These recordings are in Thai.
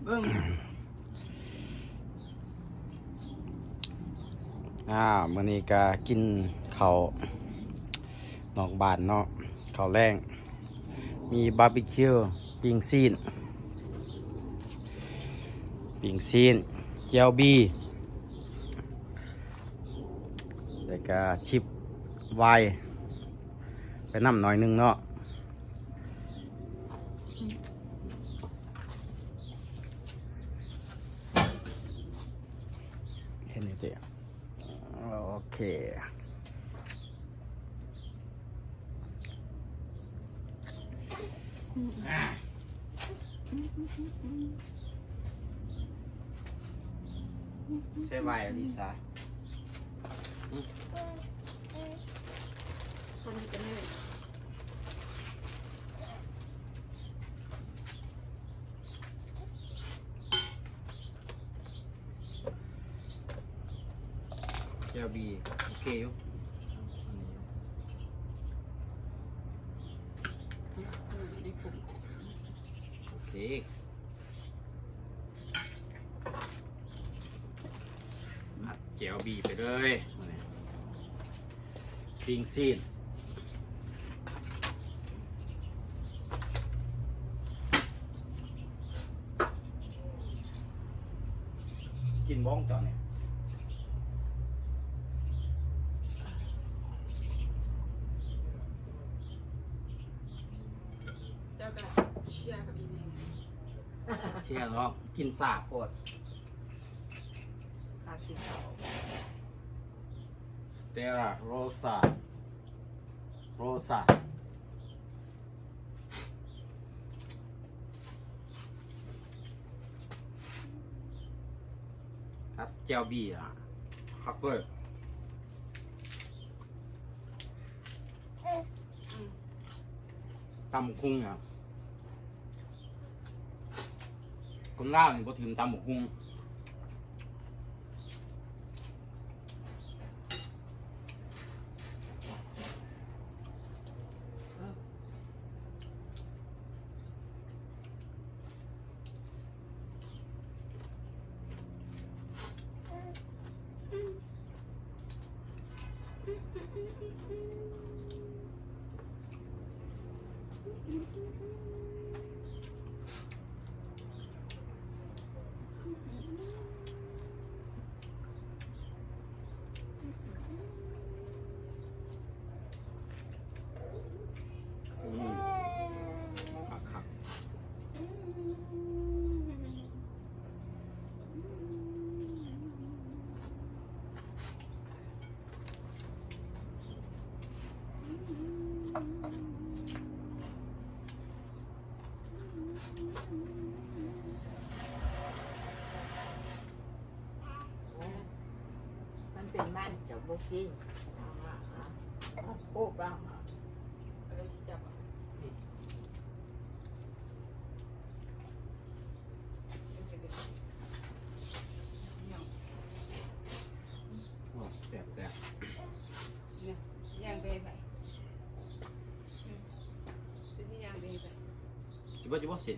เบิ้งมื้อนี้ก็กินข้าวนอกบ้านเนาะข้าวแรงมีบาร์บีคิวปิ้งซีนเจียวบีแล้วก็ชิปไวน์ไปน้ำหน่อยนึงเนาะเห็นไหมเจ๊โอเคใช่ไวน์อลิซาคนนี้จะไม่เลยเจียวบีโอเคอยู่โอเคอัดเจียวบีไปเลยปิ้งซีนกินบ้องจอเนี่ยเจ้ากับเชียร์กับอีเมล เชียร์เนาะกินสาบโคตร ขากินเขา สเตลล่าโรซาครับเจลบีอ่ะครับเว้ยตำคุ้งอ่ะคนล่าวนี่ก็ถึงตำคุ้งครับ มันเป็นมันจะบุกินโอ้บ้าง อะไรที่จับอ่ะแต่เนี่ยย่างเบยไปจะที่ย่างเบยไป จิบสิ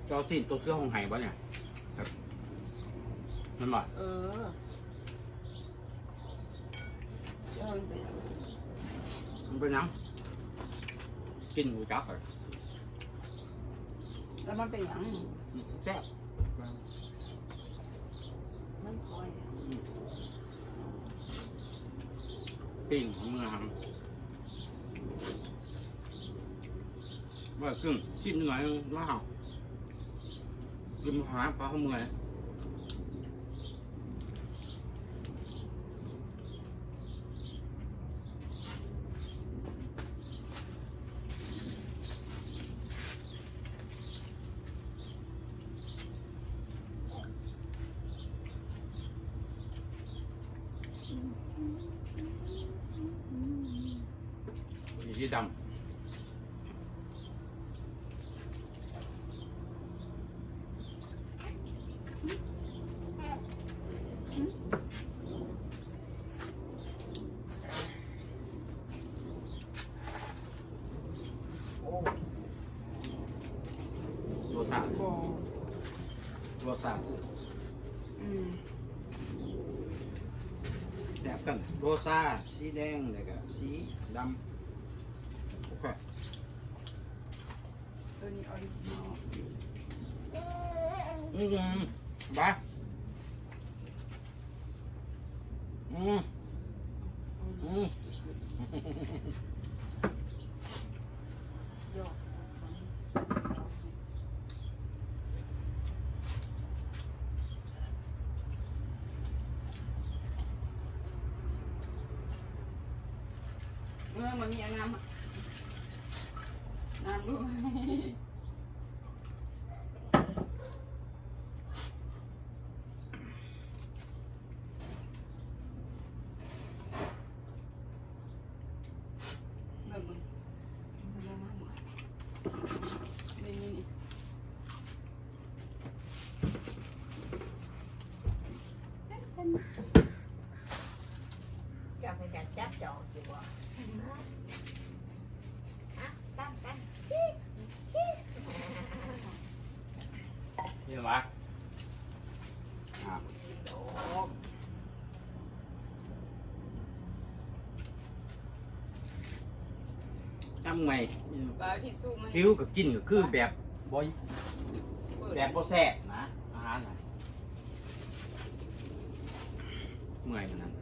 เจ้าสิตัวเสื้อของไห้บ่เนี่ยครับมันบ่ เออเจ้าเป็นยัง มันเป็นยังกินหูจักเลย แล้วมันเป็นยัง แซ่บ มันคอย ปิ้งของเมืองว่ากึ่งจิ้มหน่อยว้าวกินหาปลาข้าวเมืองสีดำ ม กันโรซ่าสีแดงแล้วก็สีดำโอเค ตัวนี้ออริจินอล บ้าอืม ยอดมันมีน้ำน้ำด้วยนี่ เจ้าไปจัดจับจองอยู่บ่ฮะตั้งกันชี้ชี้ นี่หรอทำไง ปลาที่สู้ไหม ผิวก็กินก็คือแบบบ่แบบบ่แซ่บนะอาหารน่ะเมื่อยมันนั่น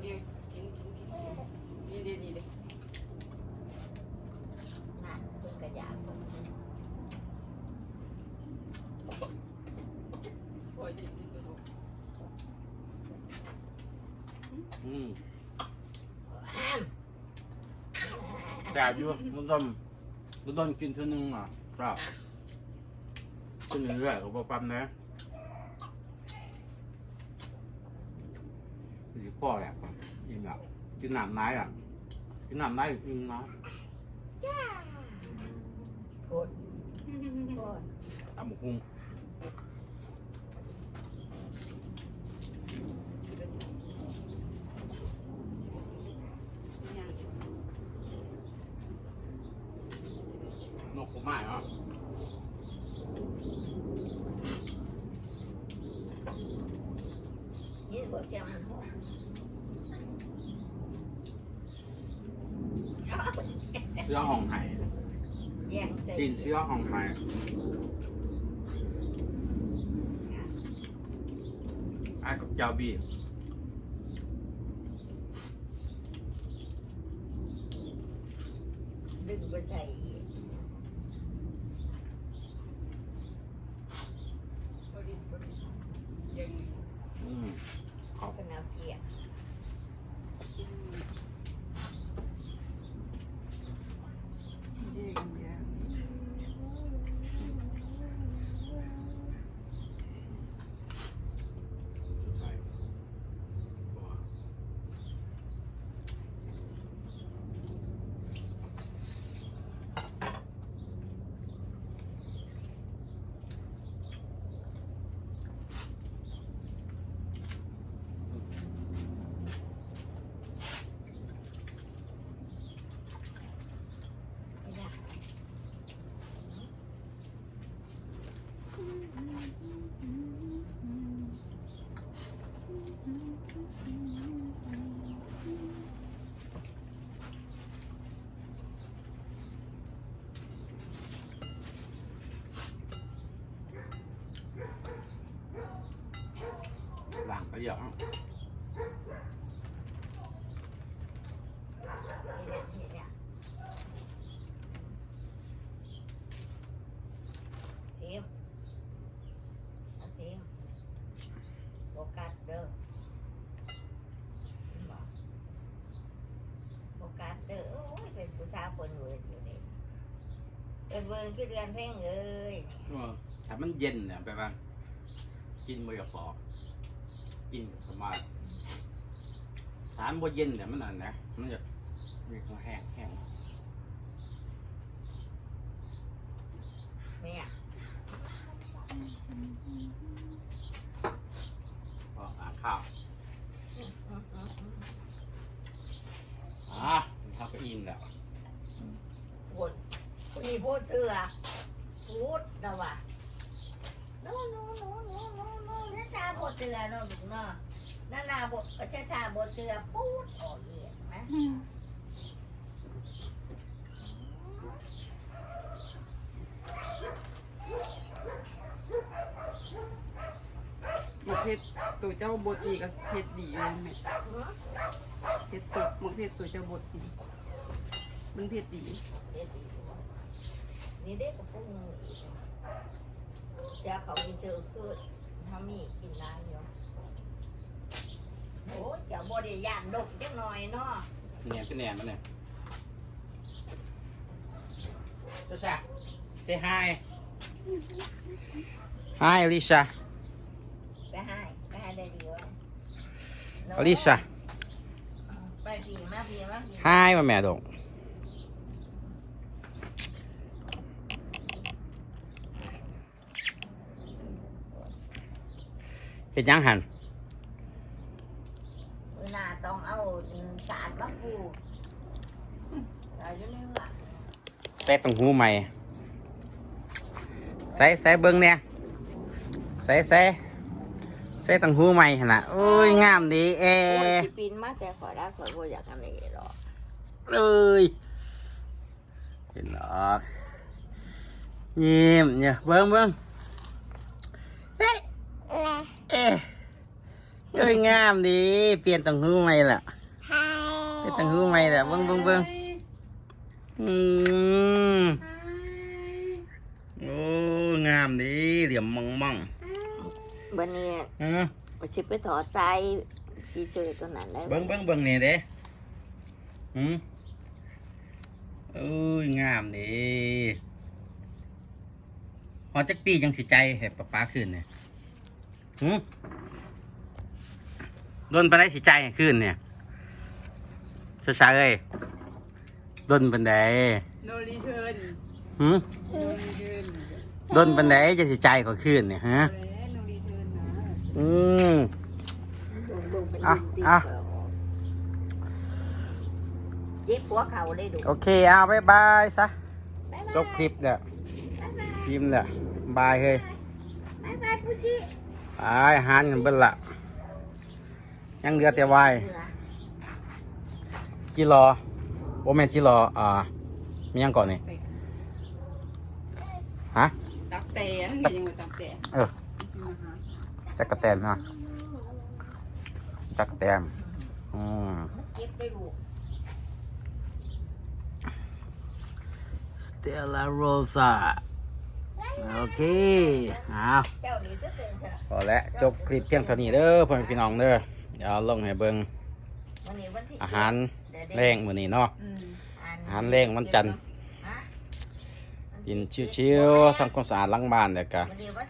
เดี๋ยวกินนี่เดี๋ยวนี่เดี๋ยว นั่นเพิ่นกระยาเพิ่น โอ้ยกินเดี๋ยว อืม อ้าม แซ่บอยู่มันต้มกินเท่านึงอ่ะครับกินเรื่อยๆก็บ่ปั๊มนะสิพ่อแหละอิ่มแล้วกินน้ำไหนอ่ะกินน้ำไหนอิ่มนะ จ้าโคตรโคตร ตำบักหุ่งนกผมหมายอ่ะ นี่บ่เจ้ามันหอม เสื้อห้องไห้ แย่งใจ จีนเสื้อห้องไห้ไอ้กับเจ้าบี ดึงไปใส่อีก พอดียัง ขอบ เป็นเอาเกียร์ หลังก็เยอะ นี่เนี่ยเทียมเอาเทียมโฟกัสเด้อบอกโฟกัสเด้อโอ้ยเป็นผู้ชายคนเวิร์ดอยู่นี่เป็นเวิร์ดคือเดือนเพ่งเอ้ย ถ้ามันเย็นเนี่ยไปบ้างกินมือกับฟอกินสบายสารบ่เย็นเนี่ยมันอันนะมันจะมีความแห้งเนี่ย ก็ข้าวข้าวก็อิ่มแล้ว พูดนี่พูดเสือพูดนะวะโน้โน้โน้โน้โน้โ เสือเนาะลูกเนาะนั่นน่ะบ่ช้าๆบ่เสือปูดออกอีกนะ หมกเพชรตัวเจ้าบดดีกับเพชรดีอยู่แม่เพชรตัวหมกเพชรตัวเจ้าบดดีมันเพชรดี เด็ดอีกบ่นี่เด็กกับปุ้งอีกจะเขาไปเจอคือทำนี่กินได้เนาะโอ้ยจะบ่ได้ย่านดกจังหน่อยเนาะ เนี่ยเป็นแหนมมันเนี่ยเจ้าชา say hi hi Alicia ไปให้ได้ดีวะ Alicia ไปพี่มาพี่ hi มาแม่ดงเห็นยังหัน เวลาต้องเอาสารมาปลูกเราจะไม่ว่า ใส่ตังหูใหม่ใส่เบิ้งเนี่ยใส่ตังหูใหม่ขนาดโอ้ยงามดีโอ้ยสิปีนมาแต่ขอได้ขอบ่อยากทำอย่างนี้หรอก เลยเห็นหรอกยิ้มเนี่ยเบิ้งเอ๊ะเอ้ยงามดีเปลี่ยนตังหูใหม่ละเปลี่ยนตังหูใหม่ละเบิ้งอืมโอ้งามดีเหลี่ยมมอง วันนี้ ไปชิไปถอดใจพี่เจอตัวนั้นได้ เบิ้งเนี่ยเด้เอ้ยงามดีพอจักปีจังสิใจเห็บป้าขึ้นเนี่ยโดนไปได้สิใจขึ้นเนี่ยช้าๆเลยโดนปันได no return no return โดนปันไดจะสิใจก็ขึ้นเนี่ยฮะ no return นะ เจ็บหัวเข่าเลยดู โอเคเอาบายบายซะจบคลิปเนี่ยพิมพ์เนี่ยบายเฮ้ย บายพุจิ อาหารกันเบิ่นละยังเหลือแต่วายกิโลโอแม่นกิโลมียังก่อนนี่ฮะ ตักแตนยังไงตักแตน จักรแตนฮะจักรแตนเจ็บได้ดู Stella Rosa โอเคเอา เจ้านี่จะเป็นเถอะ พอแล้วจบคลิปเพียงเท่านี้เด้อพ่อแม่พี่น้องเด้อเดี๋ยวลงให้เบิ่ง วันนี้วันที่ อาหารแรงมื้อนี้เนาะอาหารแรงวันจันทร์กินชิวๆทำความสะอาดหลังบ้านแล้วก็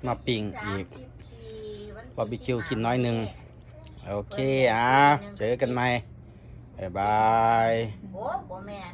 มาปิ้งอีกบาร์บีคิวกินน้อยหนึงโอเคเจอกันใหม่บ๊ายบาย โอ้บ่แม่น